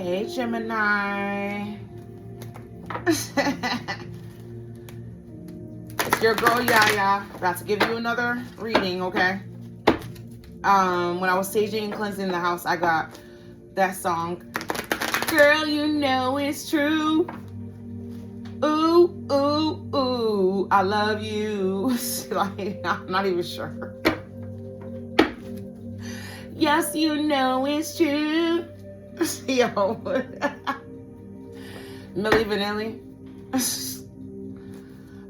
Hey, Gemini. It's your girl, Yaya. About to give you another reading, okay? When I was saging and cleansing the house, I got that song. Girl, you know it's true. Ooh, ooh, ooh, I love you. Like, I'm not even sure. Yes, you know it's true. Yo. Milli Vanilli.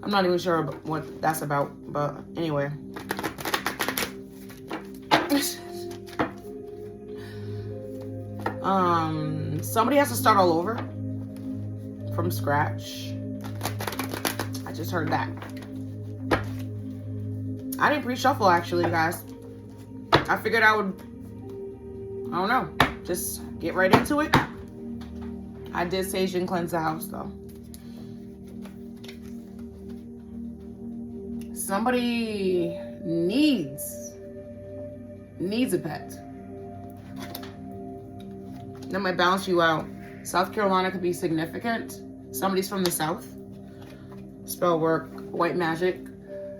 I'm not even sure what that's about, but anyway. Somebody has to start all over from scratch. I just heard that. I didn't pre-shuffle, actually, guys. I figured I would, I don't know, just get right into it. I did sage and cleanse the house, though. Somebody needs a pet. That might balance you out. South Carolina could be significant. Somebody's from the South. Spell work, white magic.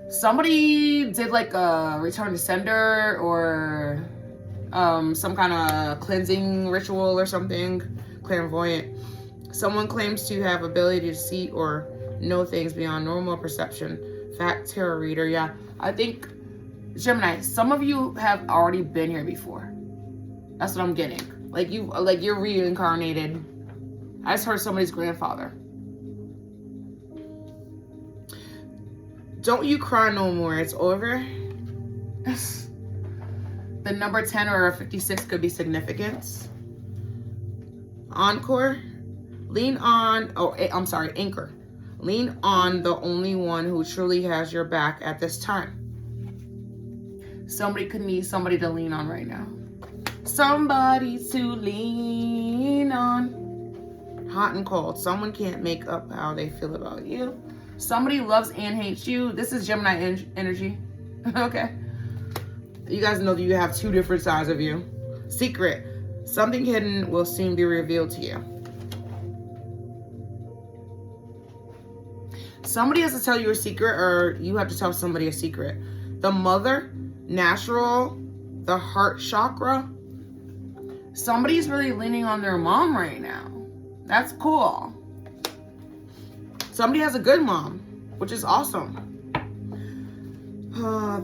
Somebody did like a return to sender or some kind of cleansing ritual or something. Clairvoyant. Someone claims to have ability to see or know things beyond normal perception. Fact tarot reader. Yeah, I think Gemini, some of you have already been here before. That's what I'm getting. Like you're reincarnated. I just heard somebody's grandfather. Don't you cry no more. It's over. The number 10 or 56 could be significant. Encore. Lean on. Oh, I'm sorry. Anchor. Lean on the only one who truly has your back at this time. Somebody could need somebody to lean on right now. Somebody to lean on. Hot and cold. Someone can't make up how they feel about you. Somebody loves and hates you. This is Gemini energy. Okay. You guys know that you have two different sides of you. Secret. Something hidden will soon be revealed to you. Somebody has to tell you a secret, or you have to tell somebody a secret. The mother, natural, the heart chakra. Somebody's really leaning on their mom right now. That's cool. Somebody has a good mom, which is awesome.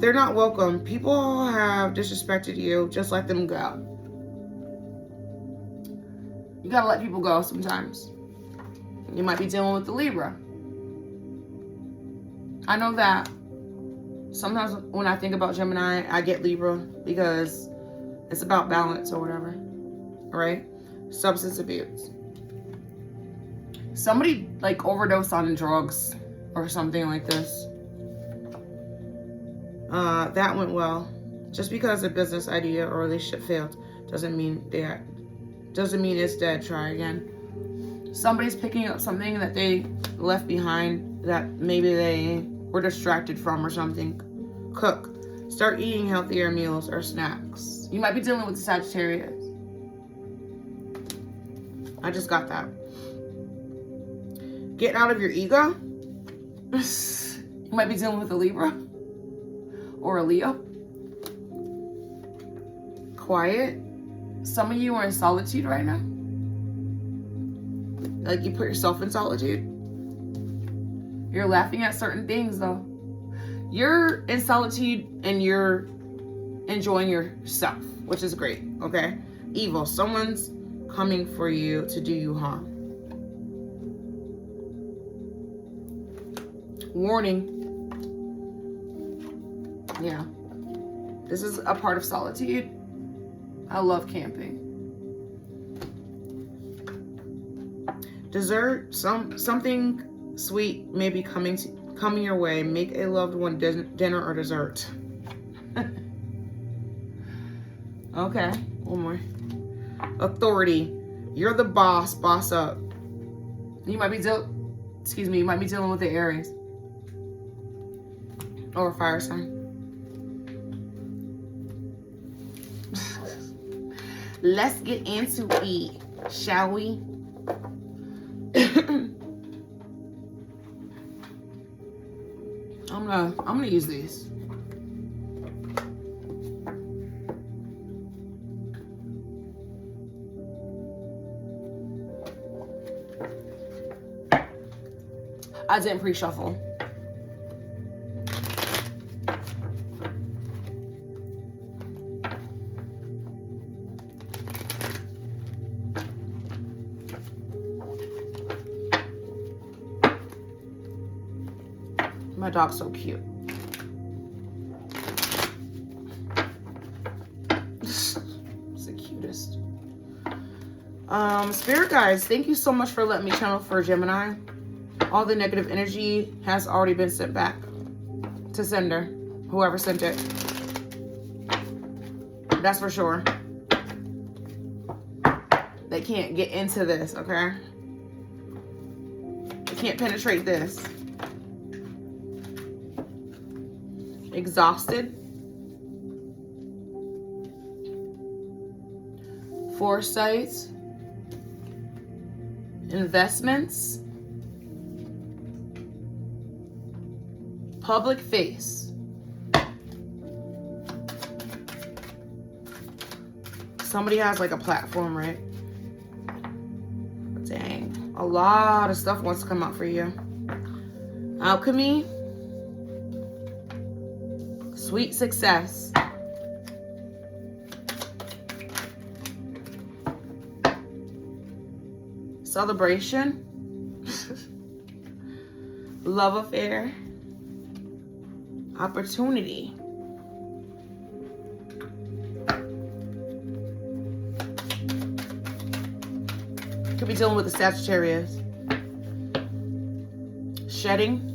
They're not welcome. People have disrespected you. Just let them go. You gotta let people go sometimes. You might be dealing with the Libra. I know that. Sometimes when I think about Gemini, I get Libra because it's about balance or whatever. Right? Substance abuse. Somebody like overdosed on drugs or something like this. That went well. Just because a business idea or relationship failed doesn't mean it's dead. Try again. Somebody's picking up something that they left behind that maybe they were distracted from or something. Cook. Start eating healthier meals or snacks. You might be dealing with the Sagittarius. I just got that. Get out of your ego. You might be dealing with a Libra or a Leo. Quiet. Some of you are in solitude right now. Like you put yourself in solitude. You're laughing at certain things though. You're in solitude and you're enjoying yourself, which is great, okay? Evil. Someone's coming for you to do you harm. Warning. Yeah. This is a part of solitude. I love camping. Dessert. Something sweet may be coming your way. Make a loved one dinner or dessert. Okay. One more. Authority. You're the boss. Boss up. You might be you might be dealing with the Aries. Or a fire sign. Let's get into it, shall we? I'm gonna use these. I didn't pre-shuffle. My dog's so cute. It's the cutest. Spirit guides, thank you so much for letting me channel for Gemini. All the negative energy has already been sent back to sender, whoever sent it. That's for sure. They can't get into this, okay? They can't penetrate this. Exhausted. Foresight. Investments. Public face. Somebody has like a platform, right? Dang. A lot of stuff wants to come out for you. Alchemy. Sweet success. Celebration. Love affair. Opportunity. Could be dealing with the Sagittarius. Shedding.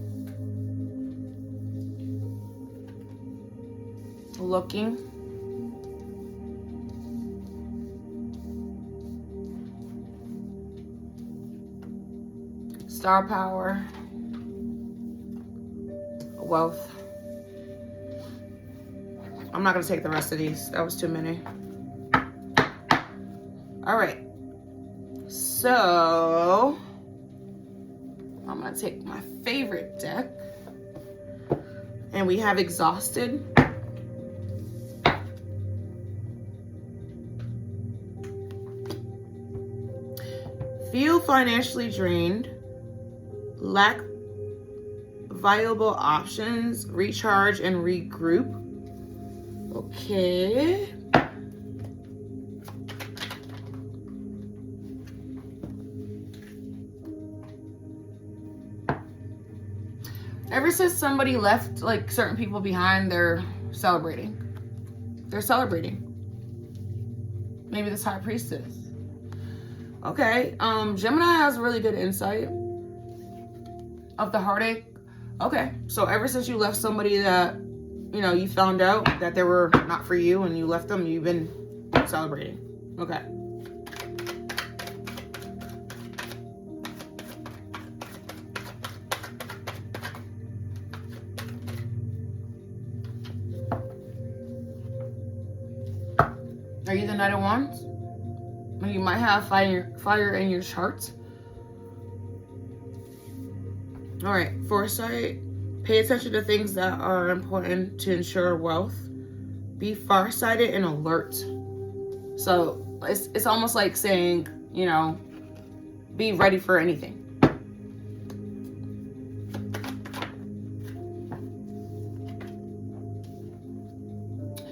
Looking. Star power. Wealth. I'm not going to take the rest of these. That was too many. All right. So, I'm going to take my favorite deck. And we have Exhausted. Feel financially drained. Lack viable options. Recharge and regroup. Okay. Ever since somebody left, like, certain people behind, they're celebrating. They're celebrating. Maybe this High Priestess. Okay. Gemini has really good insight of the heartache. Okay. So ever since you left somebody that, you know, you found out that they were not for you and you left them, you've been celebrating. Okay. Are you the Knight of Wands? You might have fire in your chart. All right, foresight. Pay attention to things that are important to ensure wealth. Be farsighted and alert. So it's almost like saying, you know, be ready for anything.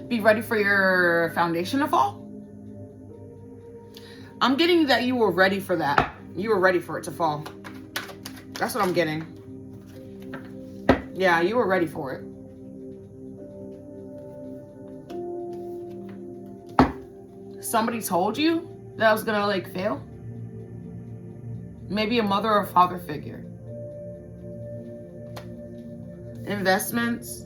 Be ready for your foundation to fall. I'm getting that you were ready for that. You were ready for it to fall. That's what I'm getting. Yeah, you were ready for it. Somebody told you that was gonna like fail. Maybe a mother or father figure. Investments.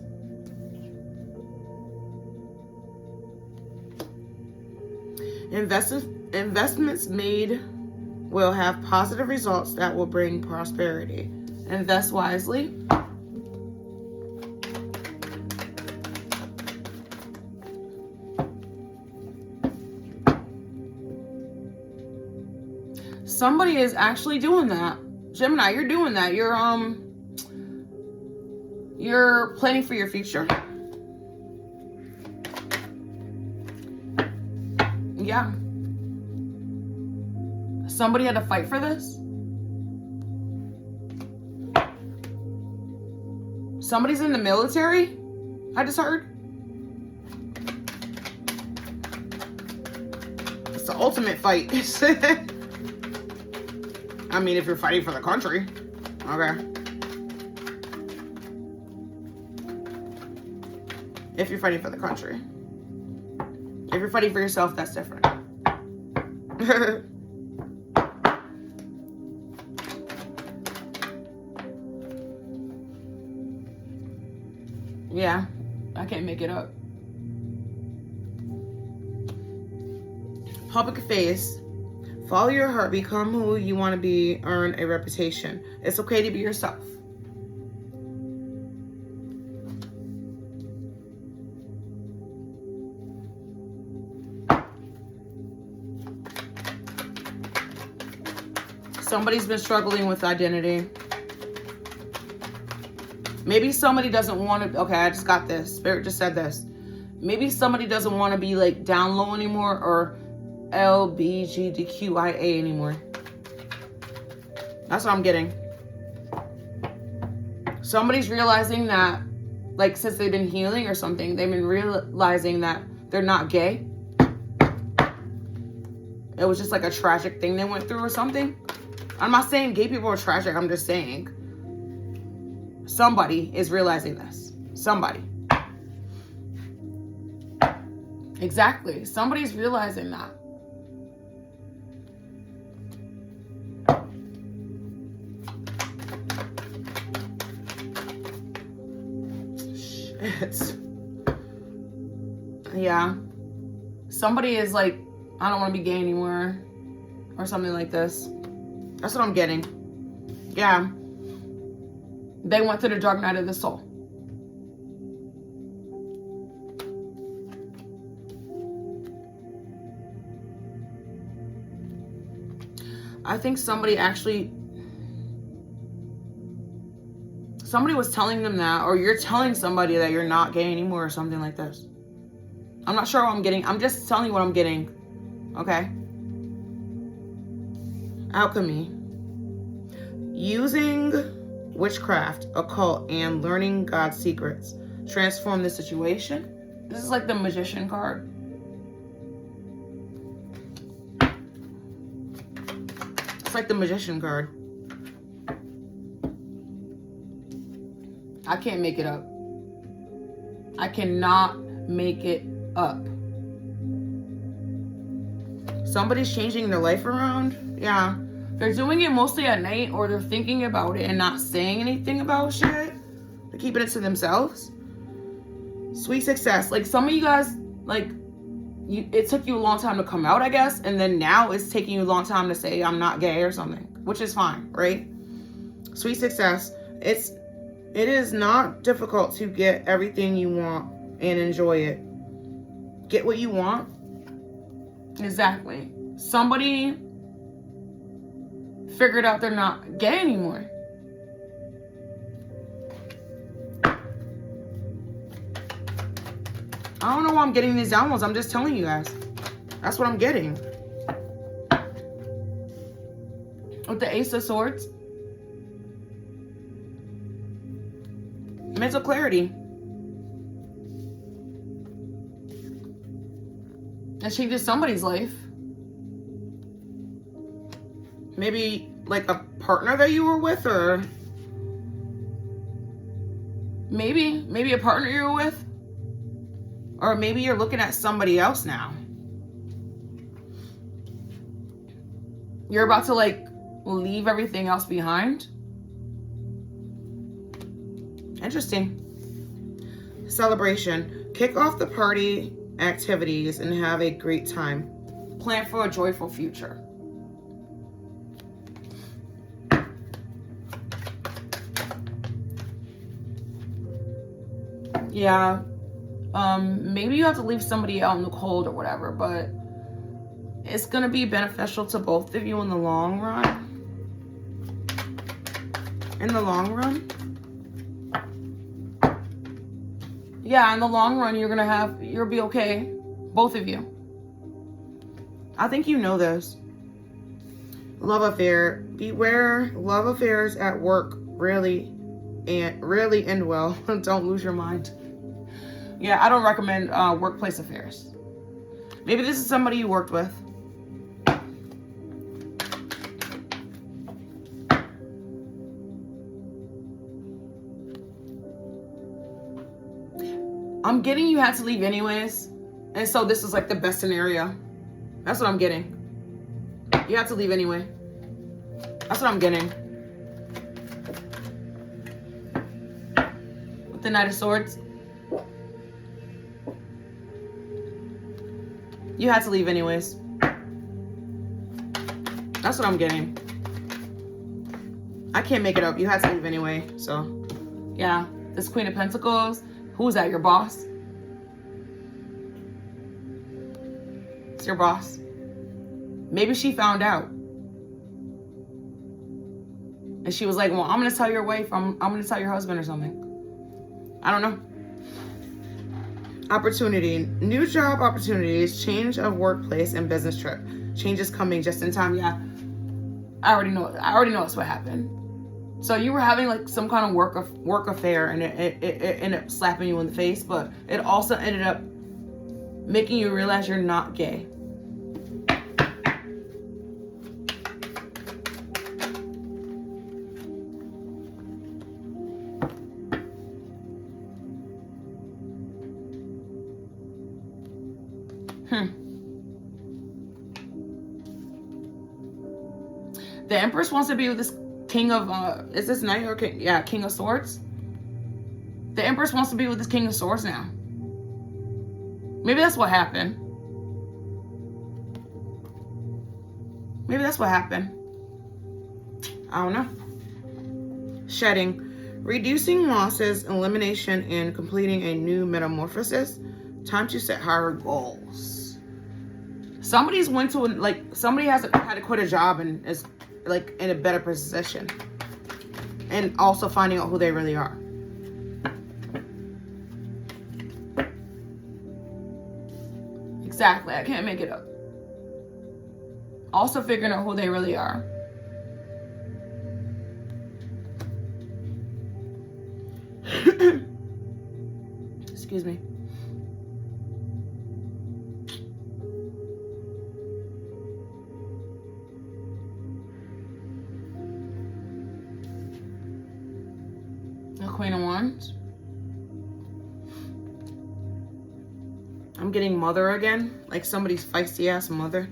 Investments made will have positive results that will bring prosperity. Invest wisely. Somebody is actually doing that. Gemini, you're doing that. You're planning for your future. Yeah. Somebody had to fight for this. Somebody's in the military, I just heard. It's the ultimate fight. I mean, if you're fighting for the country. Okay. If you're fighting for the country. If you're fighting for yourself, that's different. Yeah, I can't make it up. Public face. Follow your heart. Become who you want to be. Earn a reputation. It's okay to be yourself. Somebody's been struggling with identity. Maybe somebody doesn't want to... Okay, I just got this. Spirit just said this. Maybe somebody doesn't want to be like down low anymore or LBGDQIA anymore. That's what I'm getting. Somebody's realizing that, like, since they've been healing or something, they've been realizing that they're not gay. It was just like a tragic thing they went through or something. I'm not saying gay people are tragic. I'm just saying somebody is realizing this. Somebody. Exactly. Somebody's realizing that. Shit. Yeah. Somebody is like, I don't want to be gay anymore. Or something like this. That's what I'm getting. Yeah. They went through the dark night of the soul. I think somebody was telling them that, or you're telling somebody that you're not gay anymore or something like this. I'm not sure what I'm getting. I'm just telling you what I'm getting. Okay? Alchemy. Using witchcraft, occult, and learning God's secrets. Transform the situation. This is like the Magician card. It's like the Magician card. I can't make it up. I cannot make it up. Somebody's changing their life around. Yeah. They're doing it mostly at night, or they're thinking about it and not saying anything about shit. They're keeping it to themselves. Sweet success. Like, some of you guys, like, it took you a long time to come out, I guess. And then now it's taking you a long time to say, I'm not gay or something. Which is fine, right? Sweet success. It is not difficult to get everything you want and enjoy it. Get what you want. Exactly. Somebody figured out they're not gay anymore. I don't know why I'm getting these downloads. I'm just telling you guys. That's what I'm getting. With the Ace of Swords. Mental clarity. That changes somebody's life. Maybe like a partner that you were with, or maybe a partner you were with, or maybe you're looking at somebody else now. You're about to like leave everything else behind. Interesting. Celebration. Kick off the party activities and have a great time. Plan for a joyful future. Yeah. Maybe you have to leave somebody out in the cold or whatever, but It's going to be beneficial to both of you in the long run. In the long run. Yeah, in the long run, you'll be okay. Both of you. I think you know this. Love affair. Beware love affairs at work. Really end well. Don't lose your mind. Yeah, I don't recommend workplace affairs. Maybe this is somebody you worked with. I'm getting you had to leave anyways. And so this is like the best scenario. That's what I'm getting. You had to leave anyway. That's what I'm getting. With the Knight of Swords. You had to leave anyways. That's what I'm getting. I can't make it up. You had to leave anyway. So, yeah. This Queen of Pentacles. Who's that? Your boss? It's your boss. Maybe she found out. And she was like, well, I'm going to tell your wife. I'm going to tell your husband or something. I don't know. Opportunity. New job opportunities. Change of workplace and business trip. Change is coming just in time. Yeah. I already know that's what happened. So you were having like some kind of work affair, and it ended up slapping you in the face, but it also ended up making you realize you're not gay. The Empress wants to be with this King of, is this Knight or King? Yeah, King of Swords. The Empress wants to be with this King of Swords now. Maybe that's what happened. Maybe that's what happened. I don't know. Shedding. Reducing losses, elimination, and completing a new metamorphosis. Time to set higher goals. Somebody's went to, like, somebody had to quit a job and is like in a better position, and also finding out who they really are. Exactly. I can't make it up. Also figuring out who they really are. Excuse me. Queen of Wands. I'm getting mother again, like somebody's feisty ass mother.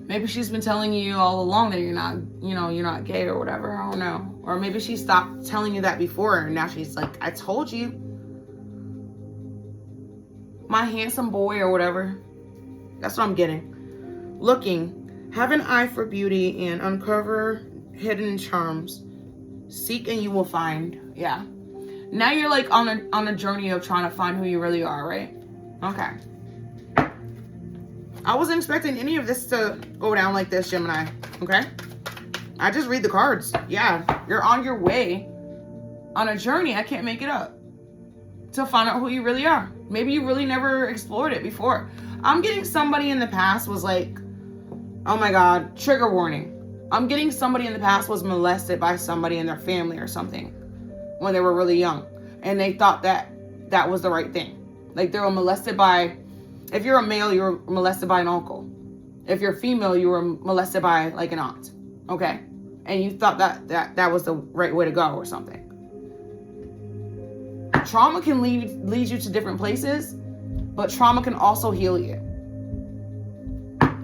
Maybe she's been telling you all along that you're not, you're not gay or whatever. I don't know. Or maybe she stopped telling you that before, and now she's like, I told you, my handsome boy or whatever. That's what I'm getting. Looking, have an eye for beauty and uncover hidden charms. Seek and you will find. Yeah. Now you're like on a journey of trying to find who you really are, right? Okay. I wasn't expecting any of this to go down like this, Gemini. Okay? I just read the cards. Yeah. You're on your way on a journey. I can't make it up. To find out who you really are. Maybe you really never explored it before. I'm getting somebody in the past was like, oh my God, trigger warning. I'm getting somebody in the past was molested by somebody in their family or something when they were really young. And they thought that was the right thing. Like they were molested by, if you're a male, you were molested by an uncle. If you're female, you were molested by like an aunt. Okay? And you thought that was the right way to go or something. Trauma can lead you to different places, but trauma can also heal you.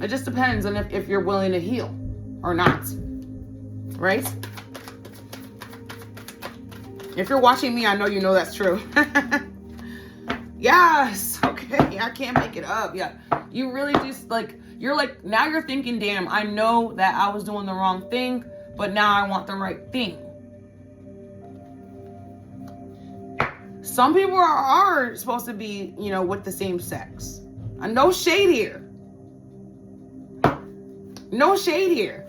It just depends on if you're willing to heal or not, right? If you're watching me, I know you know that's true. Yes, okay, I can't make it up. Yeah, you really just like, you're like, now you're thinking, damn, I know that I was doing the wrong thing, but now I want the right thing. Some people are supposed to be, with the same sex. No shade here. No shade here.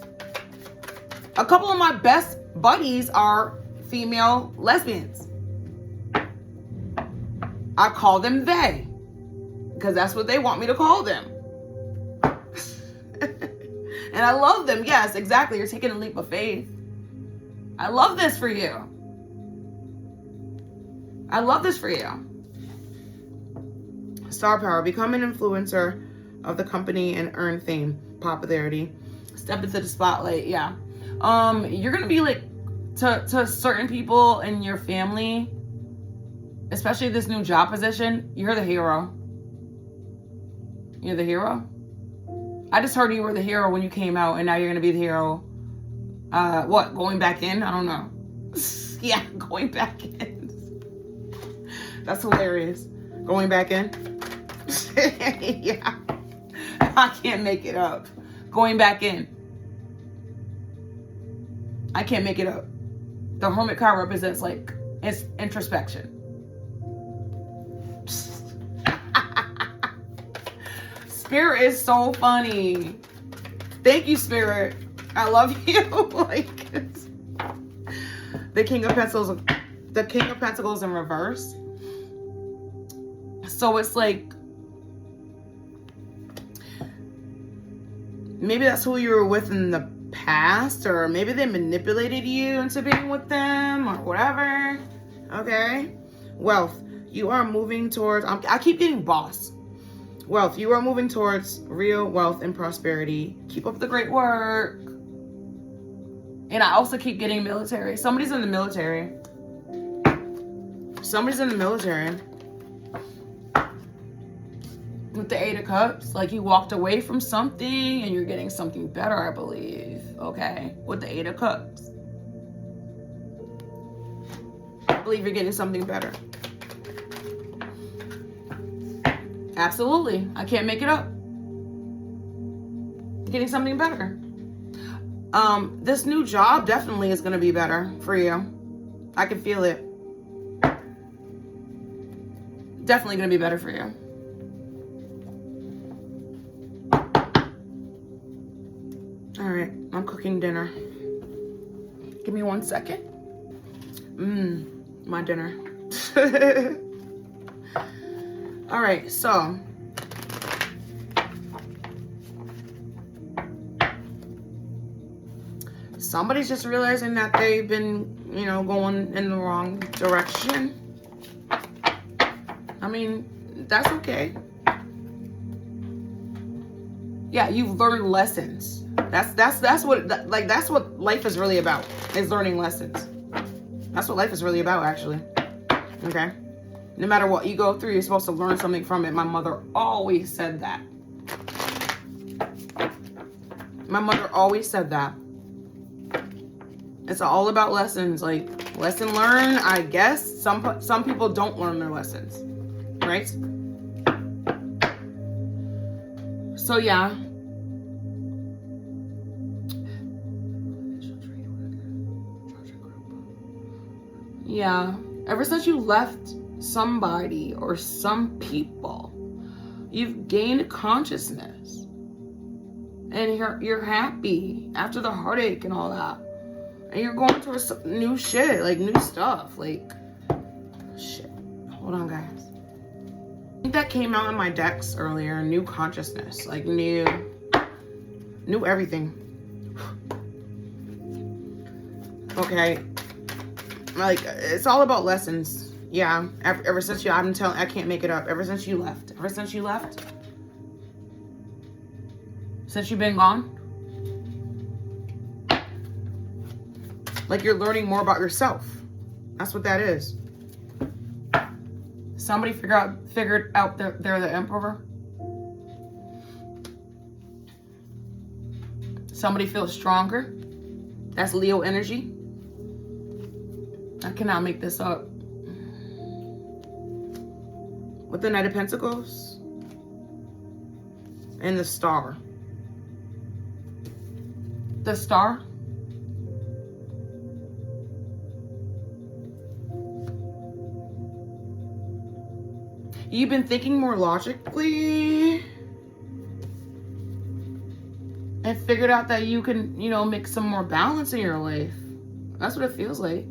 A couple of my best buddies are female lesbians. I call them they, because that's what they want me to call them. And I love them. Yes, exactly. You're taking a leap of faith. I love this for you. I love this for you. Star power. Become an influencer of the company and earn fame, popularity. Step into the spotlight. Yeah. You're going to be like, to certain people in your family, especially this new job position, you're the hero. You're the hero. I just heard you were the hero when you came out, and now you're going to be the hero. What? Going back in? I don't know. Yeah, going back in. That's hilarious. Going back in? Yeah. I can't make it up. Going back in. I can't make it up. The Hermit card represents like it's introspection. Spirit is so funny. Thank you, Spirit. I love you. Like the King of Pentacles in reverse. So it's like maybe that's who you were with in the past, or maybe they manipulated you into being with them or whatever. Okay. Wealth. You are moving towards, I keep getting boss. Wealth. You are moving towards real wealth and prosperity. Keep up the great work. And I also keep getting military. Somebody's in the military. Somebody's in the military. With the 8 of Cups, like you walked away from something and you're getting something better, I believe. Okay, with the 8 of Cups. I believe you're getting something better. Absolutely. I can't make it up. Getting something better. This new job definitely is going to be better for you. I can feel it. Definitely going to be better for you. All right, I'm cooking dinner. Give me 1 second. My dinner. All right, so somebody's just realizing that they've been, going in the wrong direction. I mean, that's okay. Yeah, you've learned lessons. That's what life is really about, is learning lessons. That's what life is really about, actually. Okay? No matter what you go through, you're supposed to learn something from it. My mother always said that. My mother always said that. It's all about lessons. Like, lesson learned, I guess. Some people don't learn their lessons. Right? So, yeah. Yeah. Ever since you left somebody or some people, you've gained consciousness. And you're happy after the heartache and all that. And you're going towards new shit, like new stuff. Like, shit. Hold on, guys. I think that came out in my decks earlier. New consciousness. Like new everything. Okay. Like, it's all about lessons. Yeah. Ever since I can't make it up. Ever since you left. Since you've been gone. Like, you're learning more about yourself. That's what that is. Somebody figured out they're the emperor. Somebody feels stronger. That's Leo energy. I cannot make this up. With the Knight of Pentacles and the Star. The Star. You've been thinking more logically. And and figured out that you can, you know, make some more balance in your life. That's what it feels like.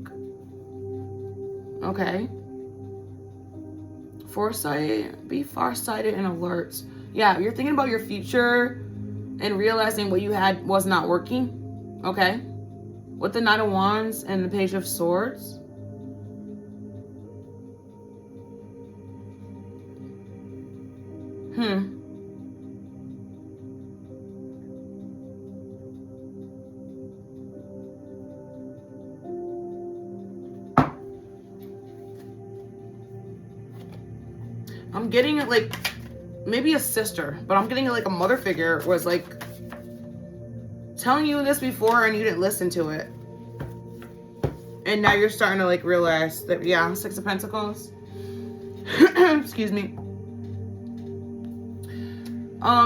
Okay. Foresight, be farsighted and alert. Yeah, you're thinking about your future and realizing what you had was not working. Okay. With the Knight of Wands and the Page of Swords. I'm getting it like maybe a sister, but I'm getting it like a mother figure was like telling you this before and you didn't listen to it. And now you're starting to like realize that, yeah, Six of Pentacles. Excuse me.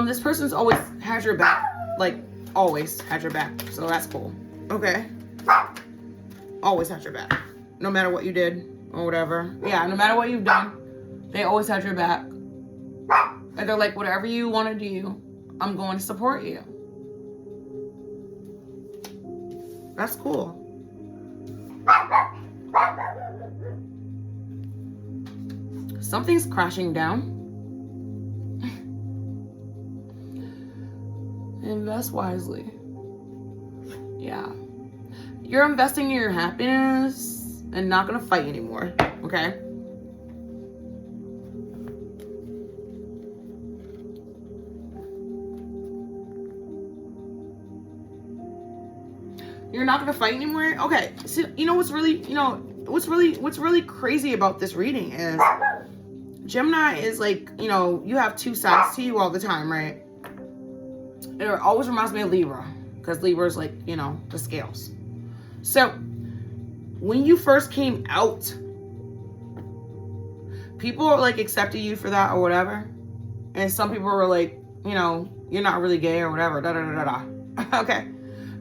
This person's always had your back. Like, always had your back. So that's cool. Okay. Always had your back. No matter what you did or whatever. Yeah, no matter what you've done. They always had your back. And they're like, whatever you want to do, I'm going to support you. That's cool. Something's crashing down. Invest wisely. Yeah. You're investing in your happiness and not going to fight anymore. Okay? You're not gonna fight anymore? Okay. So you know what's really, what's really crazy about this reading is Gemini is like, you have two sides to you all the time, right? It always reminds me of Libra, because Libra is like, the scales. So when you first came out, people like accepted you for that or whatever. And some people were like, you're not really gay or whatever. Da da da da da. Okay.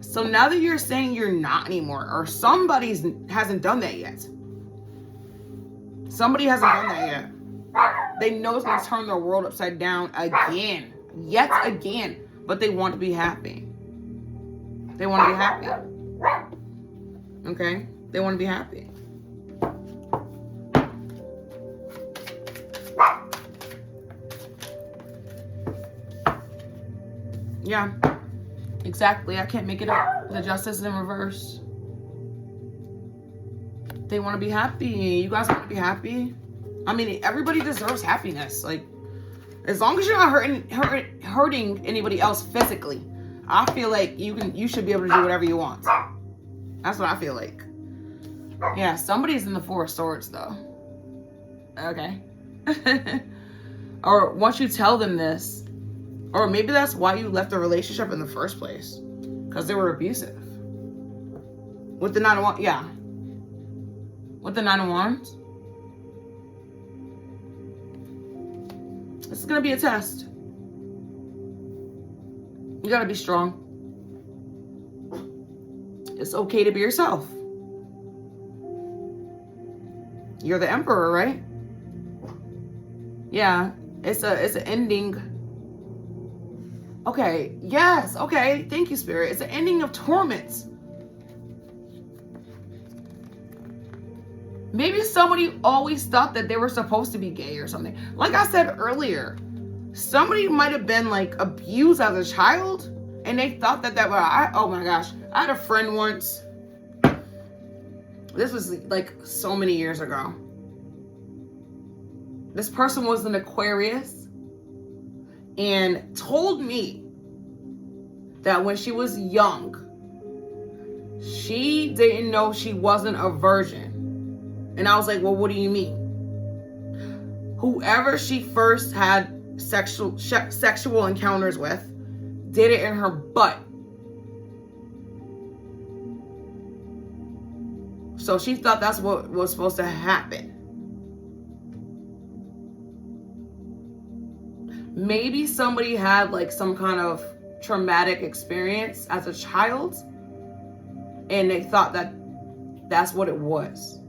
So now that you're saying you're not anymore, or somebody hasn't done that yet. Somebody hasn't done that yet. They know it's going to turn their world upside down again. Yet again. But they want to be happy. They want to be happy. Okay? They want to be happy. Yeah. Exactly. I can't make it up. The Justice in reverse. They want to be happy. You guys want to be happy? I mean, everybody deserves happiness. Like, as long as you're not hurting anybody else physically, I feel like you should be able to do whatever you want. That's what I feel like. Yeah, somebody's in the Four of Swords though. Okay. Or once you tell them this, or maybe that's why you left the relationship in the first place. Because they were abusive. With the Nine of Wands, yeah. With the Nine of Wands. This is going to be a test. You got to be strong. It's okay to be yourself. You're the Emperor, right? Yeah, it's an ending. Okay, yes, okay, thank you, Spirit. It's an ending of torments. Maybe somebody always thought that they were supposed to be gay or something. Like I said earlier, somebody might have been like abused as a child and they thought that oh my gosh, I had a friend once. This was like so many years ago. This person was an Aquarius and told me that when she was young, she didn't know she wasn't a virgin. And I was like, well, what do you mean? Whoever she first had sexual encounters with did it in her butt. So she thought that's what was supposed to happen. Maybe somebody had like some kind of traumatic experience as a child and they thought that that's what it was.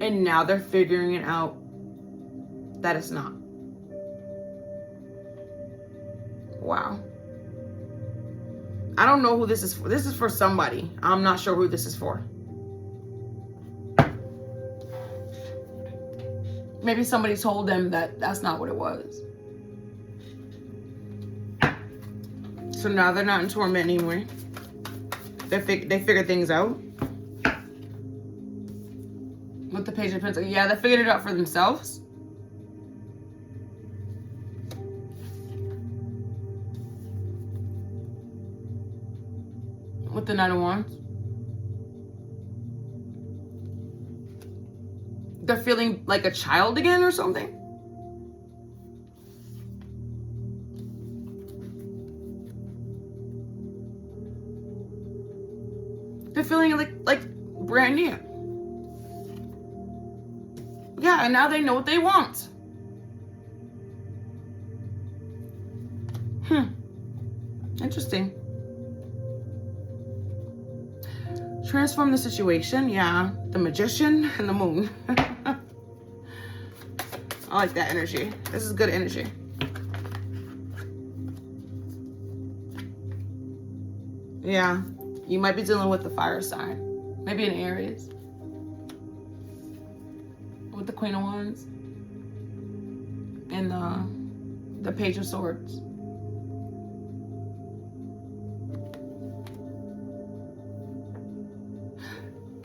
And now they're figuring it out that it's not. Wow. I don't know who this is for. This is for somebody. I'm not sure who this is for. Maybe somebody told them that that's not what it was. So now they're not in torment anymore. They figured things out. With the Page of Pentacles. Yeah, they figured it out for themselves. With the Knight of Wands. They're feeling like a child again or something. They're feeling like brand new. Yeah, and now they know what they want. Interesting. Transform the situation. Yeah, the Magician and the Moon. I like that energy. This is good energy. Yeah, you might be dealing with the fire sign. Maybe an Aries. With the Queen of Wands. And the Page of Swords.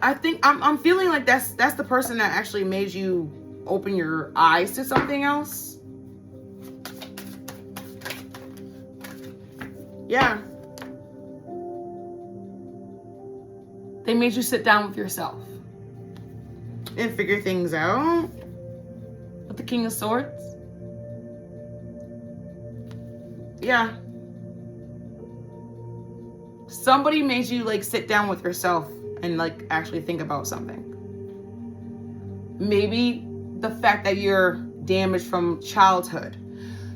I think I'm feeling like that's the person that actually made you open your eyes to something else. Yeah. They made you sit down with yourself and figure things out. With the King of Swords. Yeah. Somebody made you like sit down with yourself and like actually think about something. Maybe the fact that you're damaged from childhood.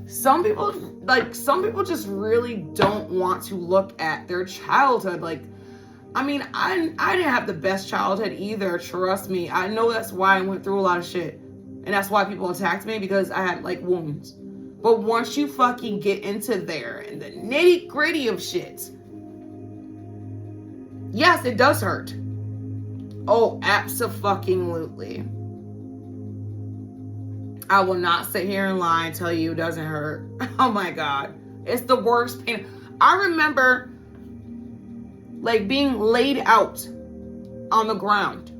Some people just really don't want to look at their childhood. Like, I mean, I didn't have the best childhood either, trust me. I know that's why I went through a lot of shit. And that's why people attacked me, because I had like wounds. But once you fucking get into there and the nitty gritty of shit, yes, it does hurt. Oh, abso-fucking-lutely. I will not sit here and lie and tell you it doesn't hurt. Oh my God. It's the worst pain. I remember like being laid out on the ground,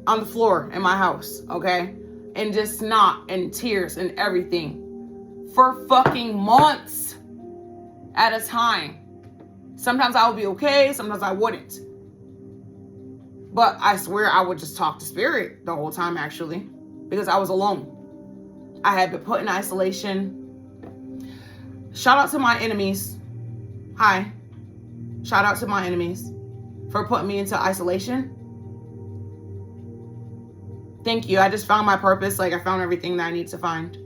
on the floor in my house, okay? And just snot and tears and everything for fucking months at a time. Sometimes I would be okay, sometimes I wouldn't. But I swear I would just talk to spirit the whole time, actually, because I was alone. I had been put in isolation. Shout out to my enemies. Hi. Shout out to my enemies for putting me into isolation. Thank you. I just found my purpose. Like, I found everything that I need to find.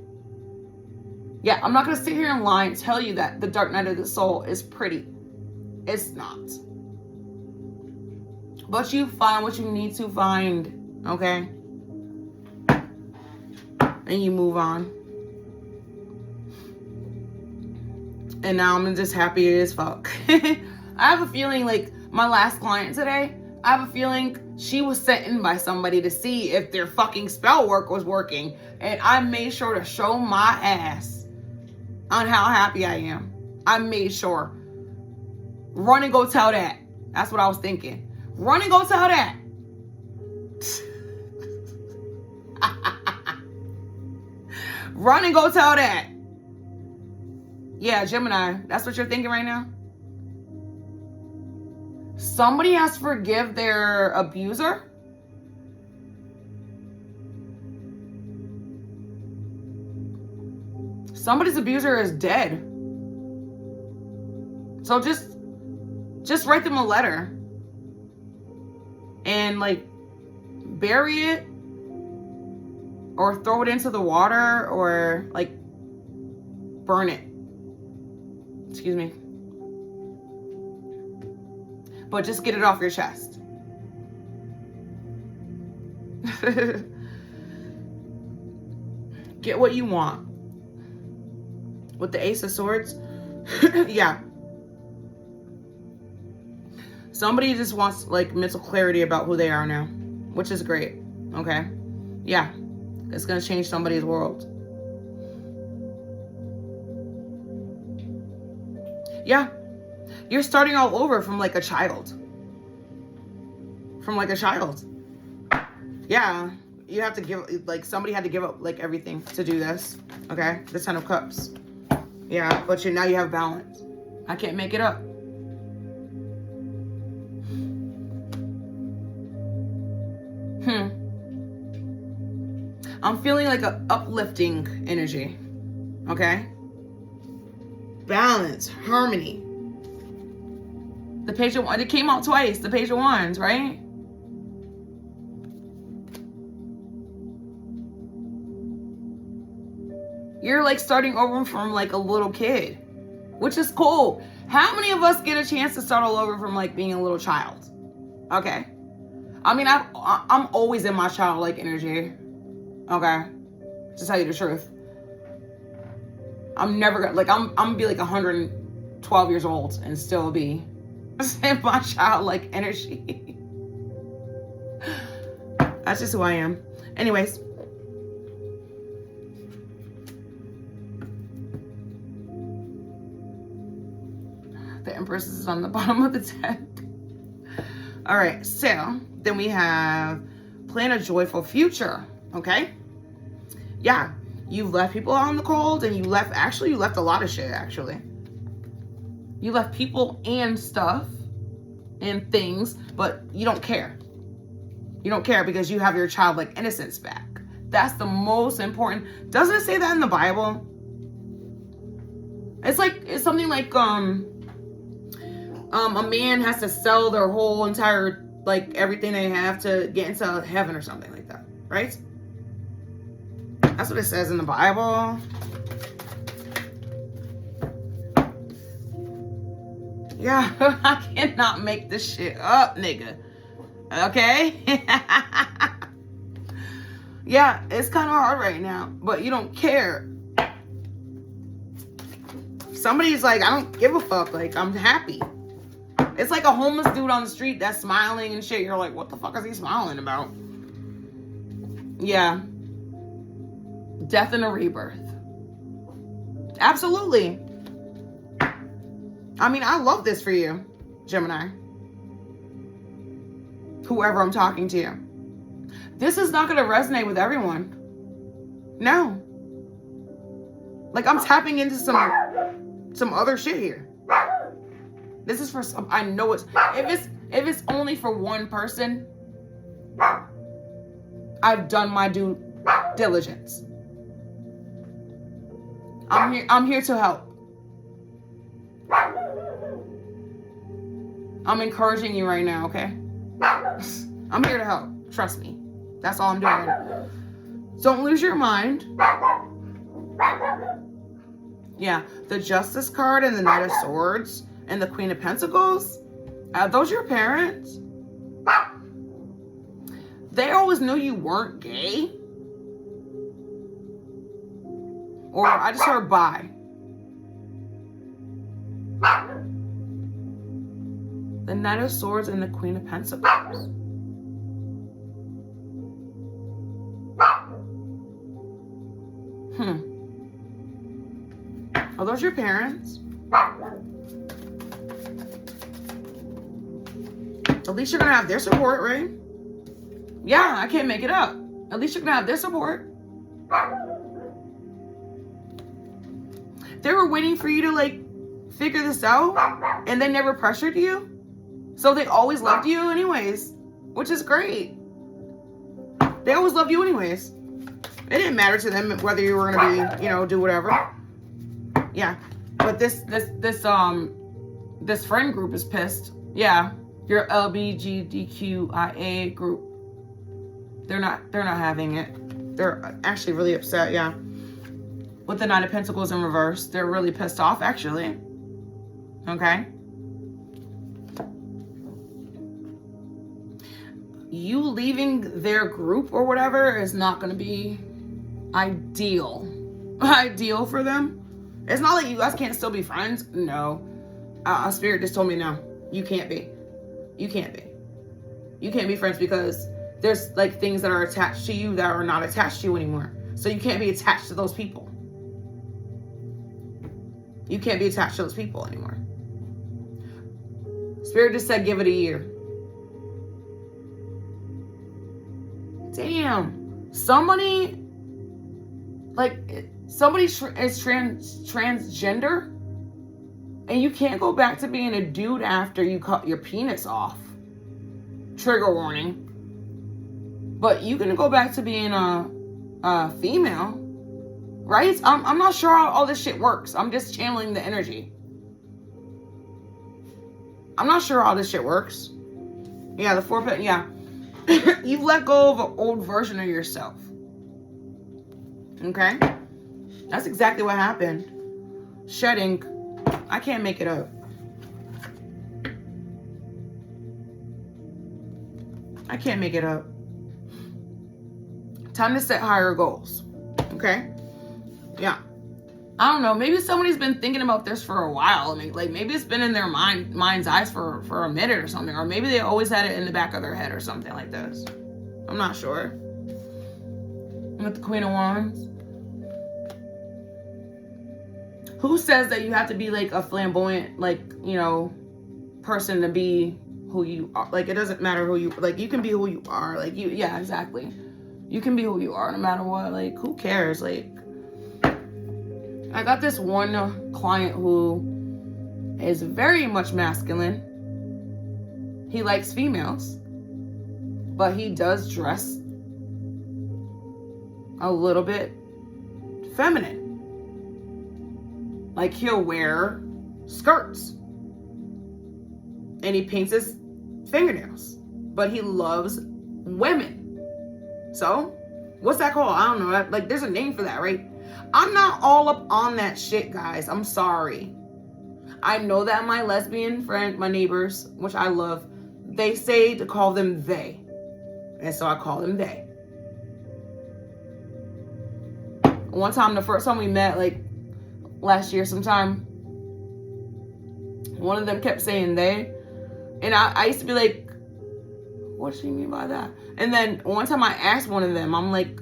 Yeah, I'm not going to sit here and lie and tell you that the Dark Night of the Soul is pretty. It's not. But you find what you need to find, okay? And you move on. And now I'm just happy as fuck. I have a feeling like my last client today, I have a feeling she was sent in by somebody to see if their fucking spell work was working. And I made sure to show my ass on how happy I am. I made sure. Run and go tell that. That's what I was thinking. Run and go tell that. Run and go tell that. Yeah, Gemini, that's what you're thinking right now? Somebody has to forgive their abuser? Somebody's abuser is dead. So just write them a letter. And like bury it. Or throw it into the water. Or like burn it. Excuse me. But just get it off your chest. Get what you want. With the Ace of Swords. Yeah. Somebody just wants like mental clarity about who they are now, which is great. Okay. Yeah. It's going to change somebody's world. Yeah. You're starting all over from like a child. From like a child. Yeah. You have to give, like, somebody had to give up like everything to do this. Okay. The Ten of Cups. Yeah. But now you have balance. I can't make it up. I'm feeling like an uplifting energy. Okay? Balance, harmony. The Page of Wands, it came out twice. The Page of Wands, right? You're like starting over from like a little kid, which is cool. How many of us get a chance to start all over from like being a little child? Okay. I mean, I'm always in my childlike energy. Okay, to tell you the truth, I'm never gonna, like, I'm gonna be like 112 years old and still be in my childlike energy. That's just who I am. Anyways, the Empress is on the bottom of the deck. All right, so then we have plan a joyful future. Okay. Yeah, you left people out in the cold, and you left a lot of shit, actually. You left people and stuff and things, but you don't care. You don't care because you have your childlike innocence back. That's the most important. Doesn't it say that in the Bible? It's something like a man has to sell their whole entire, like, everything they have to get into heaven or something like that, right? That's what it says in the Bible. Yeah, I cannot make this shit up, nigga. Okay? Yeah, it's kind of hard right now, but you don't care. Somebody's like, I don't give a fuck. Like, I'm happy. It's like a homeless dude on the street that's smiling and shit. You're like, what the fuck is he smiling about? Yeah. Death and a rebirth. Absolutely. I mean, I love this for you, Gemini. Whoever I'm talking to. This is not going to resonate with everyone. No. Like, I'm tapping into some other shit here. This is for some, I know it's, if it's only for one person, I've done my due diligence. I'm here to help. I'm encouraging you right now, okay? I'm here to help. Trust me. That's all I'm doing. Don't lose your mind. Yeah, the Justice card and the Knight of Swords and the Queen of Pentacles. Are those your parents? They always knew you weren't gay. Or I just heard bi. The Knight of Swords and the Queen of Pentacles. Are those your parents? At least you're gonna have their support, right? Yeah, I can't make it up. At least you're gonna have their support. They were waiting for you to, like, figure this out, and they never pressured you. So they always loved you anyways, which is great. They always loved you anyways. It didn't matter to them whether you were gonna be, do whatever. Yeah, but this friend group is pissed. Yeah, your LGBTQIA group. They're not having it. They're actually really upset. Yeah, with the Knight of Pentacles in reverse, they're really pissed off actually. Okay. You leaving their group or whatever is not going to be ideal for them. It's not like you guys can't still be friends. No. Spirit just told me no. You can't be. You can't be. You can't be friends because there's like things that are attached to you that are not attached to you anymore. So you can't be attached to those people. You can't be attached to those people anymore. Spirit just said, give it a year. Damn. Somebody is transgender, and you can't go back to being a dude after you cut your penis off. Trigger warning. But you can go back to being a female, right? I'm not sure how all this shit works. I'm just channeling the energy. I'm not sure how this shit works. Yeah, the 4 pit, yeah. You've let go of an old version of yourself. Okay? That's exactly what happened. Shedding. I can't make it up. I can't make it up. Time to set higher goals. Okay? Yeah. I don't know. Maybe somebody's been thinking about this for a while. I mean, like maybe it's been in their mind's eyes for a minute or something. Or maybe they always had it in the back of their head or something like this. I'm not sure. With the Queen of Wands. Who says that you have to be like a flamboyant, like, you know, person to be who you are? Like, it doesn't matter who you, like, you can be who you are. Like, yeah, exactly. You can be who you are no matter what. Like, who cares? Like, I got this one client who is very much masculine. He likes females, but he does dress a little bit feminine. Like, he'll wear skirts and he paints his fingernails, but he loves women. So what's that called? I don't know. Like, there's a name for that, right? I'm not all up on that shit, guys. I'm sorry. I know that my lesbian friend, my neighbors, which I love, they say to call them they. And so I call them they. One time, the first time we met, like last year sometime, one of them kept saying they. And I used to be like, what does she mean by that? And then one time I asked one of them, I'm like,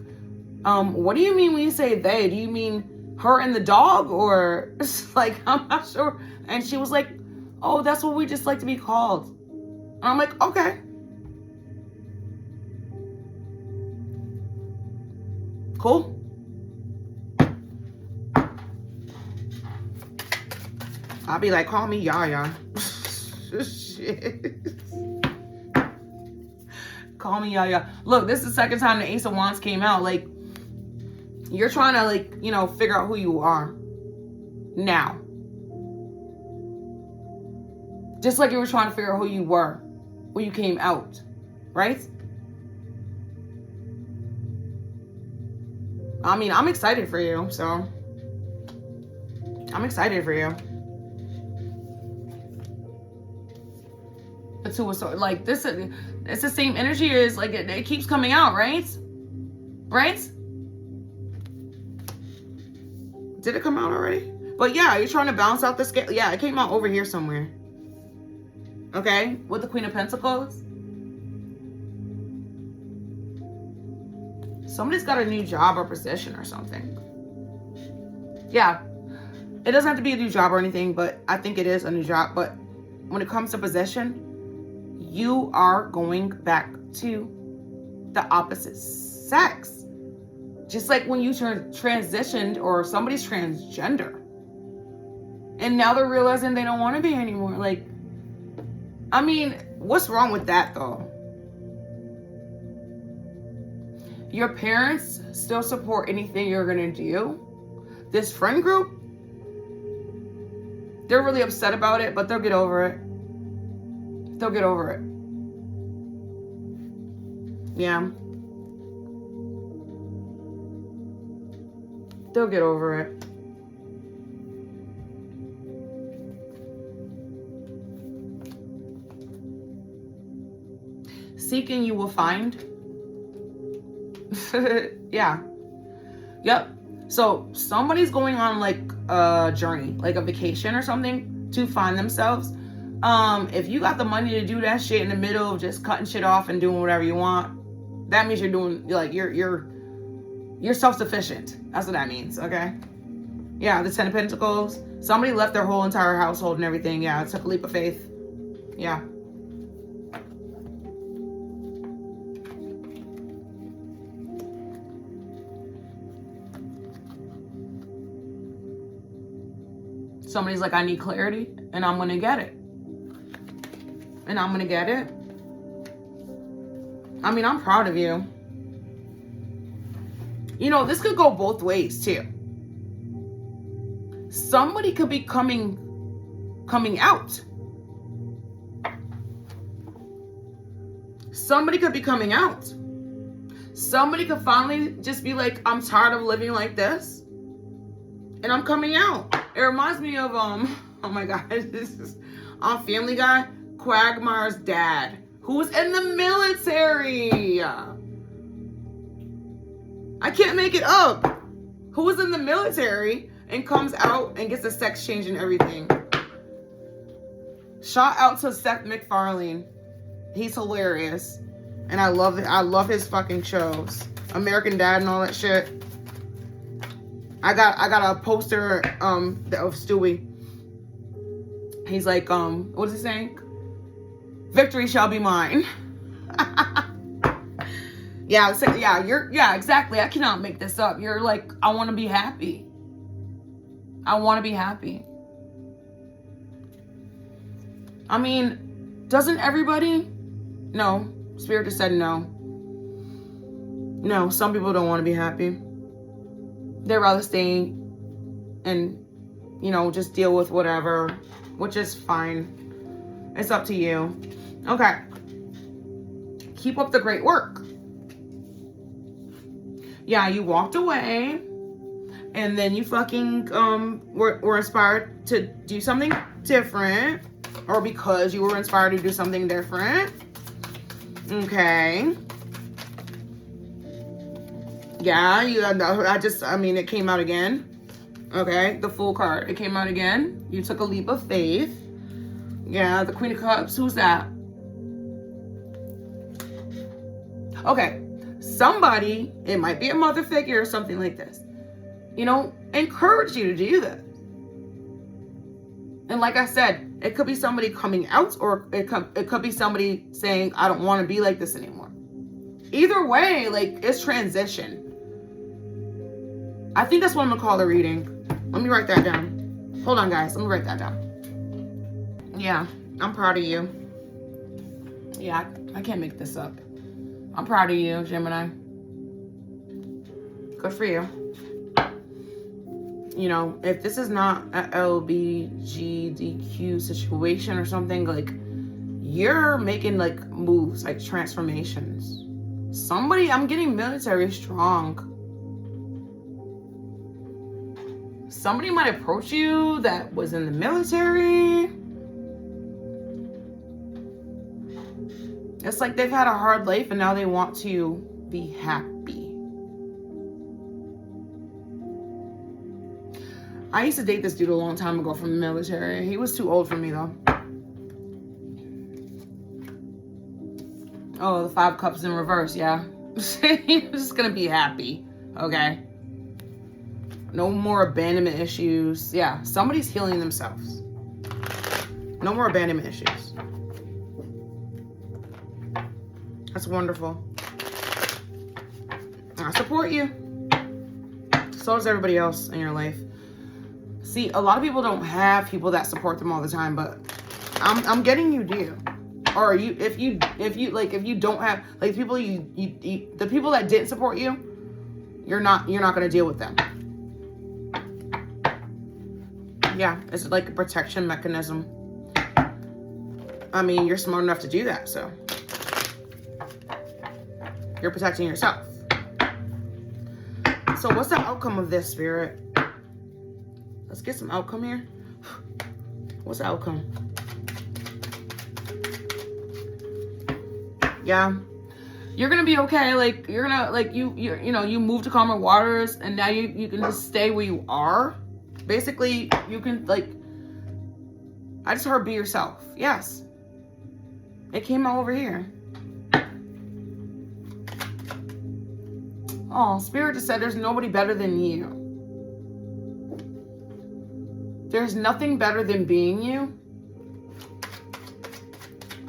what do you mean when you say they? Do you mean her and the dog? Or like, I'm not sure. And she was like, oh, that's what we just like to be called. And I'm like, okay. Cool. I'll be like, call me Yaya. Shit. Call me Yaya. Look, this is the second time the Ace of Wands came out. Like, you're trying to, like, you know, figure out who you are now. Just like you were trying to figure out who you were when you came out, right? I mean, I'm excited for you, so I'm excited for you. The Two of Swords, like this, it's the same energy as like it keeps coming out, right? Right? Did it come out already? But yeah, you're trying to balance out the scale. Yeah, it came out over here somewhere. Okay, with the Queen of Pentacles. Somebody's got a new job or position or something. Yeah, it doesn't have to be a new job or anything, but I think it is a new job. But when it comes to possession, you are going back to the opposite sex. Just like when you transitioned or somebody's transgender. And now they're realizing they don't want to be anymore. Like, I mean, what's wrong with that though? Your parents still support anything you're going to do. This friend group, they're really upset about it, but they'll get over it. They'll get over it. Yeah. They'll get over it. Seeking you will find. Yeah. Yep. So somebody's going on like a journey, like a vacation or something to find themselves. If you got the money to do that shit in the middle of just cutting shit off and doing whatever you want, that means you're doing, like, you're self-sufficient. That's what that means, okay? Yeah, the 10 of Pentacles. Somebody left their whole entire household and everything. Yeah, it took a leap of faith. Yeah. Somebody's like, I need clarity, and I'm going to get it. And I'm going to get it. I mean, I'm proud of you. You know, this could go both ways, too. Somebody could be coming out. Somebody could be coming out. Somebody could finally just be like, I'm tired of living like this, and I'm coming out. It reminds me of, oh my God, this is on Family Guy, Quagmire's dad, who was in the military. I can't make it up. Who was in the military and comes out and gets a sex change and everything. Shout out to Seth MacFarlane. He's hilarious. And I love it. I love his fucking shows. American Dad and all that shit. I got a poster of Stewie. He's like, what is he saying? Victory shall be mine. Yeah, exactly. I cannot make this up. You're like, I want to be happy. I want to be happy. I mean, doesn't everybody? No. Spirit just said no. No, some people don't want to be happy. They'd rather stay and, you know, just deal with whatever, which is fine. It's up to you. Okay. Keep up the great work. Yeah, you walked away, and then you fucking were inspired to do something different, or because you were inspired to do something different. Okay. Yeah, it came out again. Okay, the Fool card, it came out again. You took a leap of faith. Yeah, the Queen of Cups, who's that? Okay, somebody, it might be a mother figure or something like this, you know, encourage you to do this. And like I said, it could be somebody coming out, or it could be somebody saying, I don't want to be like this anymore. Either way, like, it's transition. I think that's what I'm going to call the reading. Let me write that down. Hold on, guys. Let me write that down. Yeah, I'm proud of you. Yeah, I can't make this up. I'm proud of you, Gemini. Good for you. You know, if this is not a LBGDQ situation or something, like, you're making, like, moves, like, transformations. Somebody, I'm getting military strong. Somebody might approach you that was in the military. It's like they've had a hard life and now they want to be happy. I used to date this dude a long time ago from the military. He was too old for me, though. Oh, the 5 cups in reverse, yeah. He's just gonna be happy, okay? No more abandonment issues. Yeah, somebody's healing themselves. No more abandonment issues. That's wonderful. I support you. So does everybody else in your life. See, a lot of people don't have people that support them all the time, but I'm getting you do. Or if you don't have, like, people the people that didn't support you, you're not gonna deal with them. Yeah, it's like a protection mechanism. I mean, you're smart enough to do that, so you're protecting yourself. So what's the outcome of this, Spirit? Let's get some outcome here. What's the outcome? Yeah, you're gonna be okay. Like, you're gonna, like, you know, you move to calmer waters, and now you can just stay where you are. Basically, you can, like, I just heard be yourself. Yes. It came out over here. Oh, Spirit just said there's nobody better than you. There's nothing better than being you.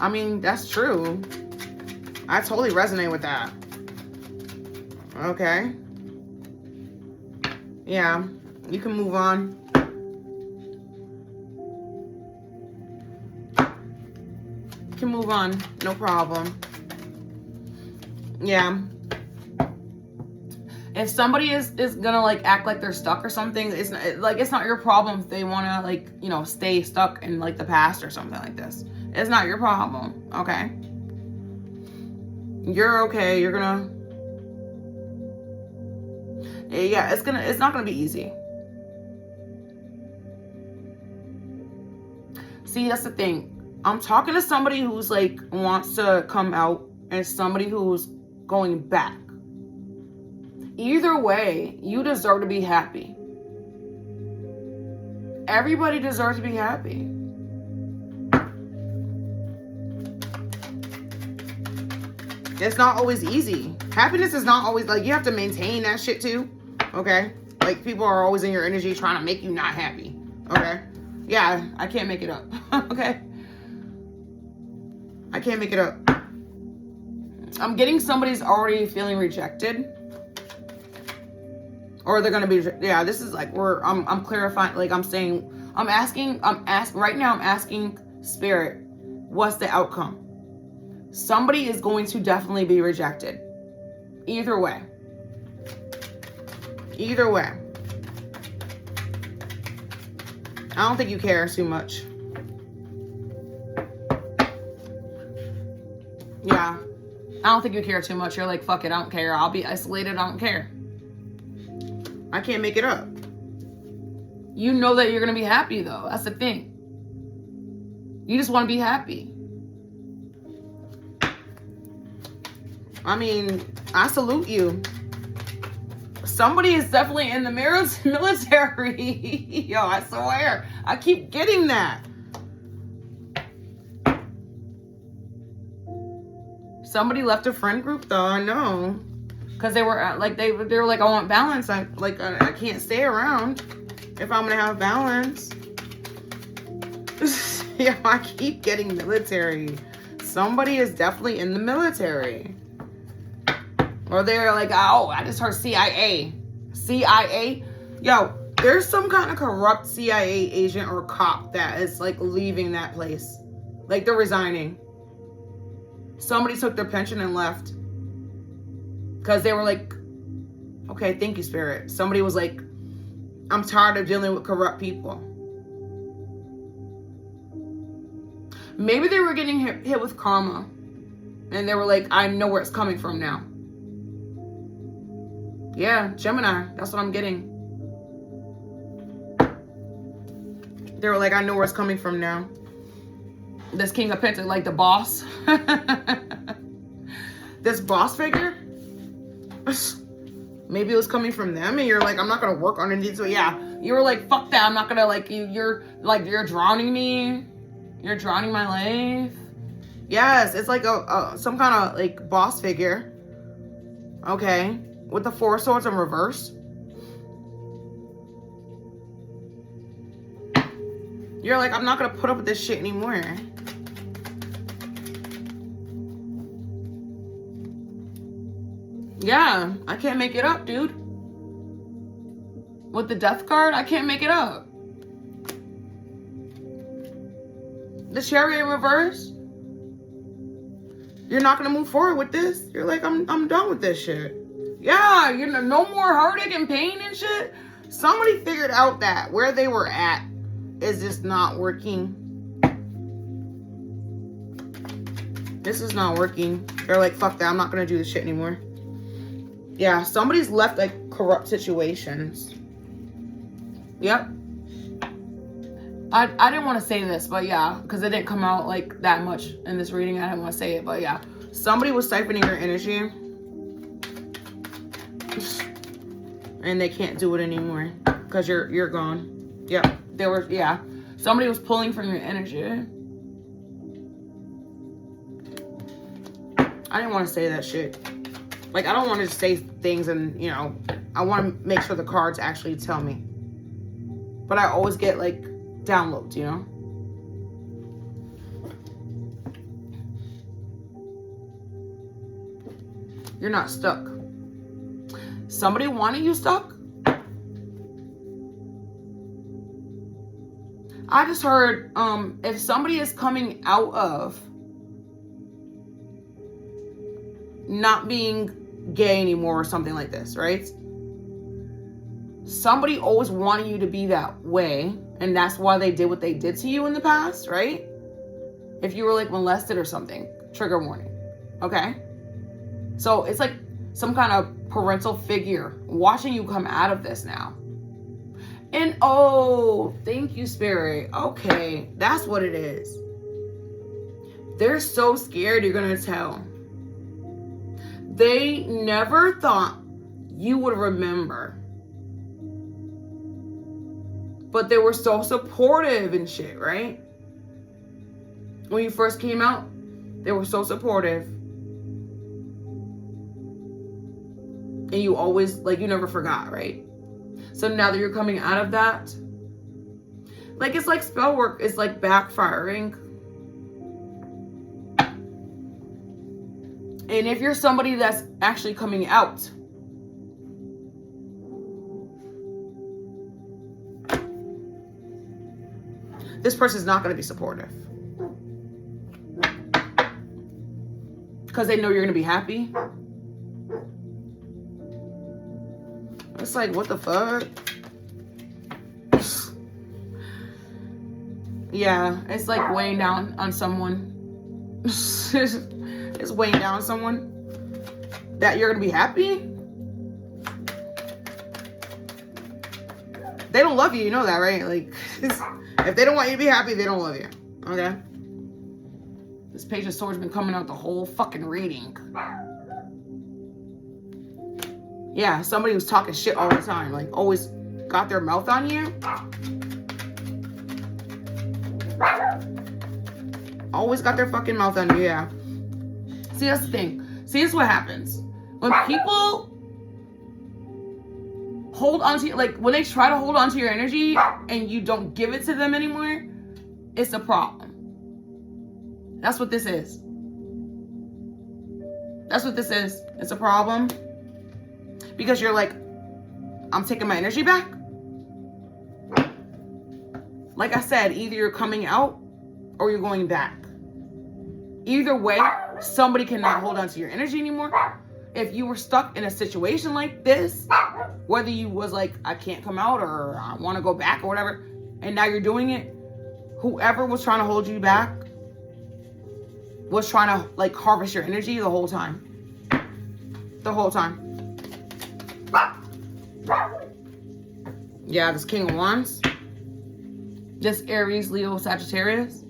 I mean, that's true. I totally resonate with that. Okay. Yeah, you can move on. You can move on, no problem. Yeah. If somebody is gonna like act like they're stuck or something, it's not your problem if they wanna like, you know, stay stuck in like the past or something like this. It's not your problem, okay? You're okay. You're gonna, yeah, it's not gonna be easy. See, that's the thing. I'm talking to somebody who's like wants to come out and somebody who's going back. Either way, you deserve to be happy. Everybody deserves to be happy. It's not always easy. Happiness is not always, like, you have to maintain that shit too. Okay? Like, people are always in your energy trying to make you not happy. Okay? Yeah, I can't make it up. Okay? I can't make it up. I'm getting somebody's already feeling rejected. Or they're gonna be, yeah, this is like where I'm clarifying, like I'm saying, I'm asking Spirit, what's the outcome? Somebody is going to definitely be rejected. Either way. Either way. I don't think you care too much. Yeah. I don't think you care too much. You're like, fuck it, I don't care. I'll be isolated, I don't care. I can't make it up. You know that you're going to be happy, though. That's the thing. You just want to be happy. I mean, I salute you. Somebody is definitely in the military. Yo, I swear. I keep getting that. Somebody left a friend group, though. I know. Because they were like, they were like, I want balance. I can't stay around if I'm going to have balance. Yeah, I keep getting military. Somebody is definitely in the military. Or they're like, oh, I just heard CIA. CIA? Yo, there's some kind of corrupt CIA agent or cop that is like leaving that place. Like they're resigning. Somebody took their pension and left. Because they were like, okay, thank you, Spirit. Somebody was like, I'm tired of dealing with corrupt people. Maybe they were getting hit with karma. And they were like, I know where it's coming from now. Yeah, Gemini. That's what I'm getting. They were like, I know where it's coming from now. This King of Pentacles, like the boss. This boss figure. Maybe it was coming from them and you're like, I'm not gonna work underneath. So yeah, you were like, fuck that, I'm not gonna like you're drowning me, you're drowning my life. Yes, it's like a some kind of like boss figure. Okay, with the Four of Swords in reverse. You're like, I'm not gonna put up with this shit anymore. Yeah, I can't make it up, dude. With the Death card, I can't make it up. The Chariot in reverse. You're not gonna move forward with this. You're like, I'm done with this shit. Yeah, you know, no more heartache and pain and shit. Somebody figured out that where they were at is just not working. This is not working. They're like, fuck that, I'm not gonna do this shit anymore. Yeah, somebody's left like corrupt situations. Yep. I didn't want to say this, but yeah, because it didn't come out like that much in this reading. I didn't want to say it, but yeah. Somebody was siphoning your energy. And they can't do it anymore. Because you're gone. Yep. There were, yeah. Somebody was pulling from your energy. I didn't want to say that shit. Like, I don't want to just say things and, you know, I want to make sure the cards actually tell me. But I always get, like, downloads, you know? You're not stuck. Somebody wanted you stuck? I just heard, if somebody is coming out of not being gay anymore or something like this, right? Somebody always wanted you to be that way, and that's why they did what they did to you in the past, right? If you were like molested or something, trigger warning, okay? So it's like some kind of parental figure watching you come out of this now. And oh, thank you, Spirit. Okay, that's what it is. They're so scared you're gonna tell. They never thought you would remember. But they were so supportive and shit, right? When you first came out, they were so supportive. And you always, like, you never forgot, right? So now that you're coming out of that, like, it's like spell work is like backfiring. And if you're somebody that's actually coming out, this person's not going to be supportive. Because they know you're going to be happy. It's like, what the fuck? Yeah, it's like weighing down on someone. It's weighing down on someone that you're gonna be happy. They don't love you, you know that, right? Like, if they don't want you to be happy, they don't love you. Okay? This Page of Swords been coming out the whole fucking reading. Yeah, somebody who's talking shit all the time, like always got their mouth on you. Always got their fucking mouth on you, yeah. See, that's the thing. See, this is what happens. When people hold on to, like, when they try to hold on to your energy and you don't give it to them anymore, it's a problem. That's what this is. That's what this is. It's a problem. Because you're like, I'm taking my energy back. Like I said, either you're coming out or you're going back. Either way, somebody cannot hold on to your energy anymore. If you were stuck in a situation like this, whether you was like, I can't come out or I want to go back or whatever, and now you're doing it, whoever was trying to hold you back was trying to like harvest your energy the whole time. The whole time. Yeah, this King of Wands. This Aries, Leo, Sagittarius.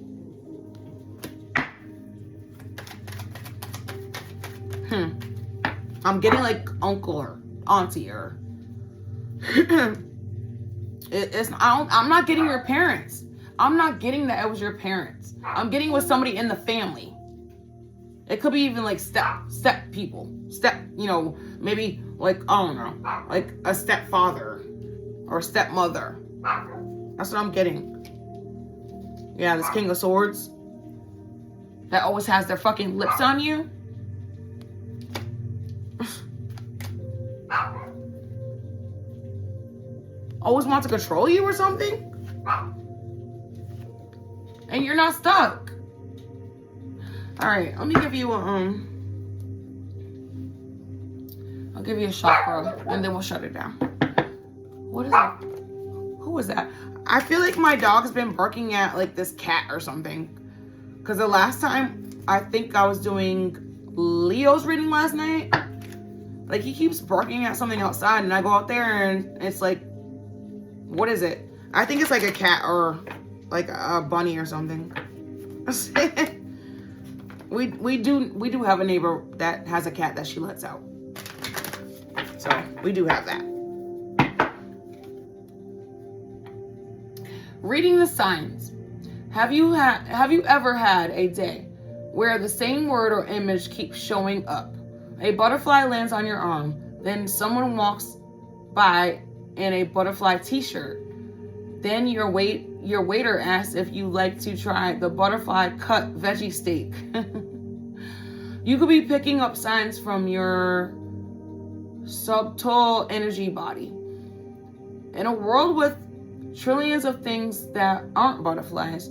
I'm getting like uncle or auntie or I'm not getting your parents. I'm not getting that it was your parents. I'm getting with somebody in the family. It could be even like step people. You know, maybe like, I don't know, like a stepfather or a stepmother. That's what I'm getting. Yeah, this King of Swords that always has their fucking lips on you. Always want to control you or something. And you're not stuck. All right, let me give you a, I'll give you a chakra and then we'll shut it down. What is that? Who was that? I feel like my dog's been barking at like this cat or something. Because the last time I think I was doing Leo's reading last night, like he keeps barking at something outside and I go out there and it's like, what is it? I think it's like a cat or like a bunny or something. we do have a neighbor that has a cat that she lets out. So we do have that. reading the signs. Have you ever had a day where the same word or image keeps showing up? A butterfly lands on your arm, then someone walks by in a butterfly t-shirt. Then your waiter asks if you like to try the butterfly cut veggie steak. You could be picking up signs from your subtle energy body. In a world with trillions of things that aren't butterflies,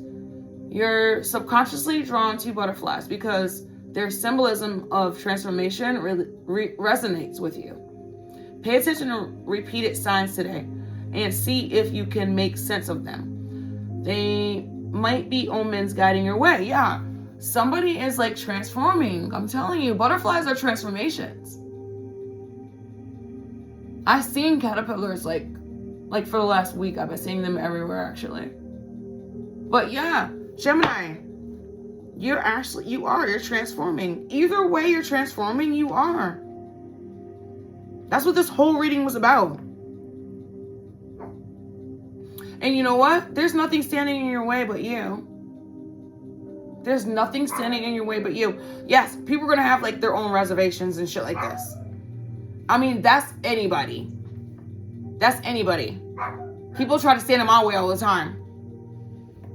you're subconsciously drawn to butterflies because their symbolism of transformation resonates with you. Pay attention to repeated signs today and see if you can make sense of them. They might be omens guiding your way. Yeah, somebody is like transforming. I'm telling you, butterflies are transformations. I've seen caterpillars like for the last week. I've been seeing them everywhere actually. But yeah, Gemini, you're transforming. Either way you're transforming, you are. That's what this whole reading was about. And you know what? There's nothing standing in your way but you. There's nothing standing in your way but you. Yes, people are going to have like their own reservations and shit like this. I mean, that's anybody. That's anybody. People try to stand in my way all the time.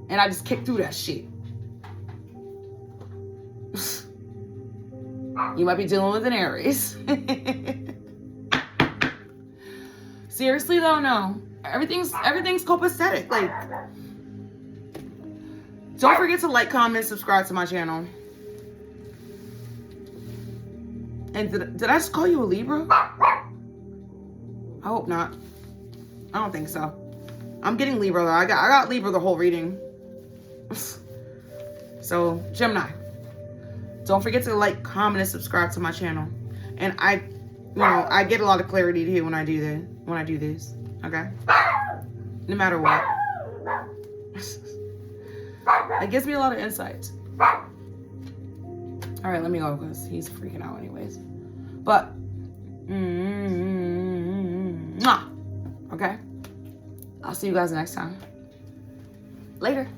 And I just kick through that shit. You might be dealing with an Aries. Seriously though, no. Everything's copacetic. Like, don't forget to like, comment, subscribe to my channel. And did I just call you a Libra? I hope not. I don't think so. I'm getting Libra though. I got Libra the whole reading. So, Gemini, don't forget to like, comment, and subscribe to my channel. And I get a lot of clarity here when I do this. Okay? No matter what. It gives me a lot of insight. All right, let me go because he's freaking out anyways. But, okay? I'll see you guys next time. Later.